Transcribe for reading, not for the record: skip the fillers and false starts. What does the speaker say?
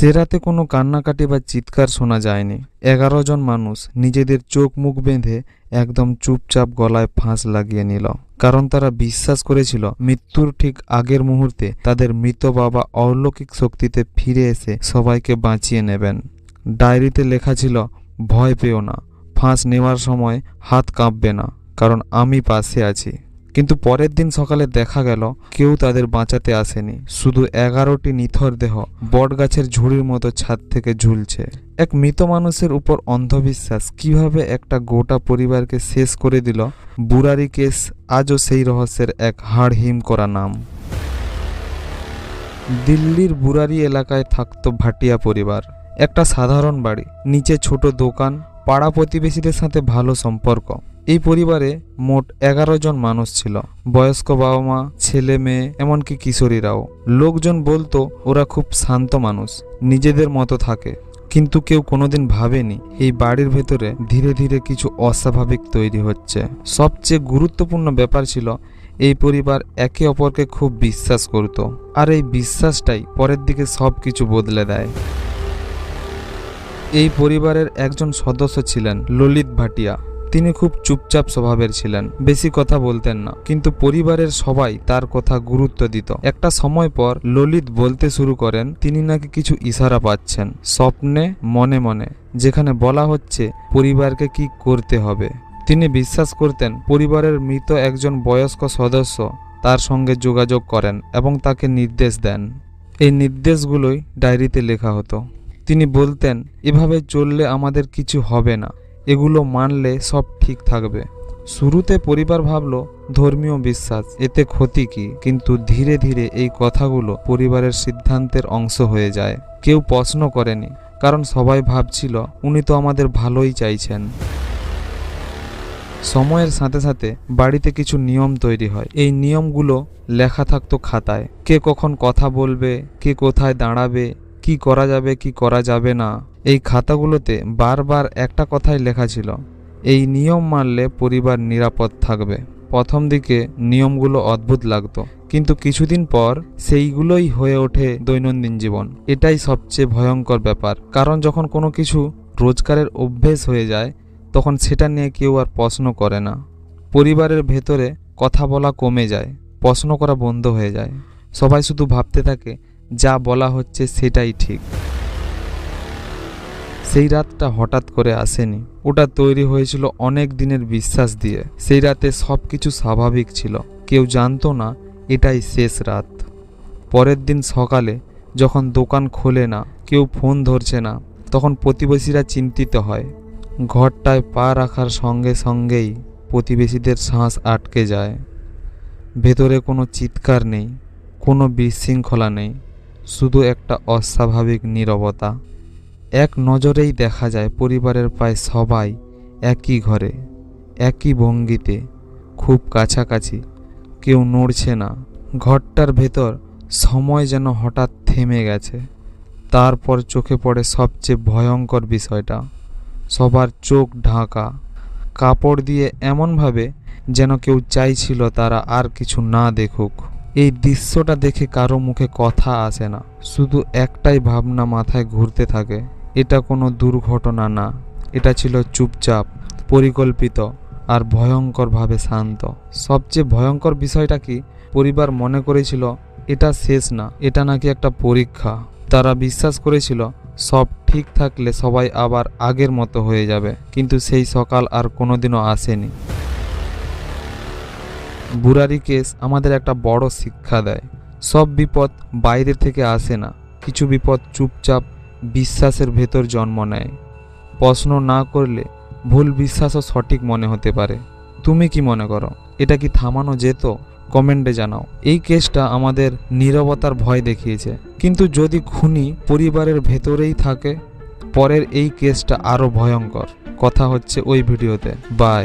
সে রাতে কোনো কান্নাকাটি বা চিৎকার শোনা যায়নি। 11 জন মানুষ নিজেদের চোখ মুখ বেঁধে একদম চুপচাপ গলায় ফাঁস লাগিয়ে নিল, কারণ তারা বিশ্বাস করেছিল মৃত্যুর ঠিক আগের মুহূর্তে তাদের মৃত বাবা অলৌকিক শক্তিতে ফিরে এসে সবাইকে বাঁচিয়ে নেবেন। ডায়েরিতে লেখা ছিল, ভয় পেও না, ফাঁস নেওয়ার সময় হাত কাঁপবে না, কারণ আমি পাশে আছি। কিন্তু পরের দিন সকালে দেখা গেল কেউ তাদের বাঁচাতে আসেনি। শুধু 11টি নিথর দেহ বটগাছের ঝুড়ির মতো ছাদ থেকে ঝুলছে। এক মৃত মানুষের উপর অন্ধবিশ্বাস কিভাবে একটা গোটা পরিবারকে শেষ করে দিল, বুরারি কেস আজও সেই রহস্যের এক হাড় হিম করা নাম। দিল্লির বুরারি এলাকায় থাকতো ভাটিয়া পরিবার। একটা সাধারণ বাড়ি, নিচে ছোট দোকান, পাড়া প্রতিবেশীদের সাথে ভালো সম্পর্ক। এই পরিবারে মোট 11 জন মানুষ ছিল। বয়স্ক বাবা মা, ছেলে মেয়ে, এমনকি কিশোরীরাও। লোকজন বলতো ওরা খুব শান্ত মানুষ, নিজেদের মতো থাকে। কিন্তু কেউ কোনোদিন ভাবেনি এই বাড়ির ভেতরে ধীরে ধীরে কিছু অস্বাভাবিক তৈরি হচ্ছে। সবচেয়ে গুরুত্বপূর্ণ ব্যাপার ছিল এই পরিবার একে অপরকে খুব বিশ্বাস করত, আর এই বিশ্বাসটাই পরের দিকে সব কিছু বদলে দেয়। এই পরিবারের একজন সদস্য ছিলেন ললিত ভাটিয়া। তিনি খুব চুপচাপ স্বভাবের ছিলেন, বেশি কথা বলতেন না, কিন্তু পরিবারের সবাই তার কথা গুরুত্ব দিত। একটা সময় পর ললিত বলতে শুরু করেন তিনি নাকি কিছু ইশারা পাচ্ছেন, স্বপ্নে, মনে মনে, যেখানে বলা হচ্ছে পরিবারকে কি করতে হবে। তিনি বিশ্বাস করতেন পরিবারের মৃত একজন বয়স্ক সদস্য তার সঙ্গে যোগাযোগ করেন এবং তাকে নির্দেশ দেন। এই নির্দেশগুলোই ডায়েরিতে লেখা হতো। তিনি বলতেন, এভাবে চললে আমাদের কিছু হবে না, এগুলো মানলে সব ঠিক থাকবে। শুরুতে পরিবার ভাবল ধর্মীয় বিশ্বাস, এতে ক্ষতি কি, কিন্তু ধীরে ধীরে এই কথাগুলো পরিবারের সিদ্ধান্তের অংশ হয়ে যায়। কেউ প্রশ্ন করেনি, কারণ সবাই ভাবছিল উনি তো আমাদের ভালোই চাইছেন। সময়ের সাথে সাথে বাড়িতে কিছু নিয়ম তৈরি হয়। এই নিয়মগুলো লেখা থাকতো খাতায়। কে কখন কথা বলবে, কে কোথায় দাঁড়াবে, কি করা যাবে কি করা যাবে না। এই খাতাগুলোতে বারবার একটা কথাই লেখা ছিল, এই নিয়ম মানলে পরিবার নিরাপদ থাকবে। প্রথম দিকে নিয়মগুলো অদ্ভুত লাগতো, কিন্তু কিছুদিন পর সেইগুলোই হয়ে ওঠে দৈনন্দিন জীবন। এটাই সবচেয়ে ভয়ঙ্কর ব্যাপার, কারণ যখন কোনো কিছু রোজগারের অভ্যেস হয়ে যায় তখন সেটা নিয়ে কেউ আর প্রশ্ন করে না। পরিবারের ভেতরে কথা বলা কমে যায়, প্রশ্ন করা বন্ধ হয়ে যায়। সবাই শুধু ভাবতে থাকে যা বলা হচ্ছে সেটাই ঠিক। সেই রাতটা হঠাৎ করে আসেনি, ওটা তৈরি হয়েছিল অনেক দিনের বিশ্বাস দিয়ে। সেই রাতে সব কিছু স্বাভাবিক ছিল, কেউ জানতো না এটাই শেষ রাত। পরের দিন সকালে যখন দোকান খোলে না, কেউ ফোন ধরছে না, তখন প্রতিবেশীরা চিন্তিত হয়। ঘরটায় পা রাখার সঙ্গে সঙ্গেই প্রতিবেশীদের শ্বাস আটকে যায়। ভেতরে কোনো চিৎকার নেই, কোনো বিশৃঙ্খলা নেই, শুধু একটা অস্বাভাবিক নীরবতা। এক নজরেই দেখা যায় পরিবারের প্রায় সবাই একই ঘরে, একই ভঙ্গিতে, খুব কাছাকাছি, কেউ নড়ছে না। ঘরটার ভেতর সময় যেন হঠাৎ থেমে গেছে। তারপর চোখে পড়ে সবচেয়ে ভয়ঙ্কর বিষয়টা, সবার চোখ ঢাকা, কাপড় দিয়ে এমনভাবে যেন কেউ চাইছিল তারা আর কিছু না দেখুক। এই দৃশ্যটা দেখে কারো মুখে কথা আসে না, শুধু একটাই ভাবনা মাথায় ঘুরতে থাকে, এটা কোনো দুর্ঘটনা না, এটা ছিল চুপচাপ, পরিকল্পিত আর ভয়ঙ্করভাবে শান্ত। সবচেয়ে ভয়ঙ্কর বিষয়টা কি, পরিবার মনে করেছিল এটা শেষ না, এটা নাকি একটা পরীক্ষা। তারা বিশ্বাস করেছিল সব ঠিক থাকলে সবাই আবার আগের মতো হয়ে যাবে, কিন্তু সেই সকাল আর কোনোদিনও আসেনি। বুরারি কেস আমাদের একটা বড় শিক্ষা দেয়, সব বিপদ বাইরে থেকে আসে না, কিছু বিপদ চুপচাপ বিশ্বাসের ভেতর জন্ম নেয়। প্রশ্ন না করলে ভুল বিশ্বাসও সঠিক মনে হতে পারে। তুমি কি মনে করো, এটা কি থামানো যেত? কমেন্টে জানাও। এই কেসটা আমাদের নীরবতার ভয় দেখিয়েছে, কিন্তু যদি খুনি পরিবারের ভেতরেই থাকে, পরের এই কেসটা আরো ভয়ঙ্কর। কথা হচ্ছে ওই ভিডিওতে। বাই।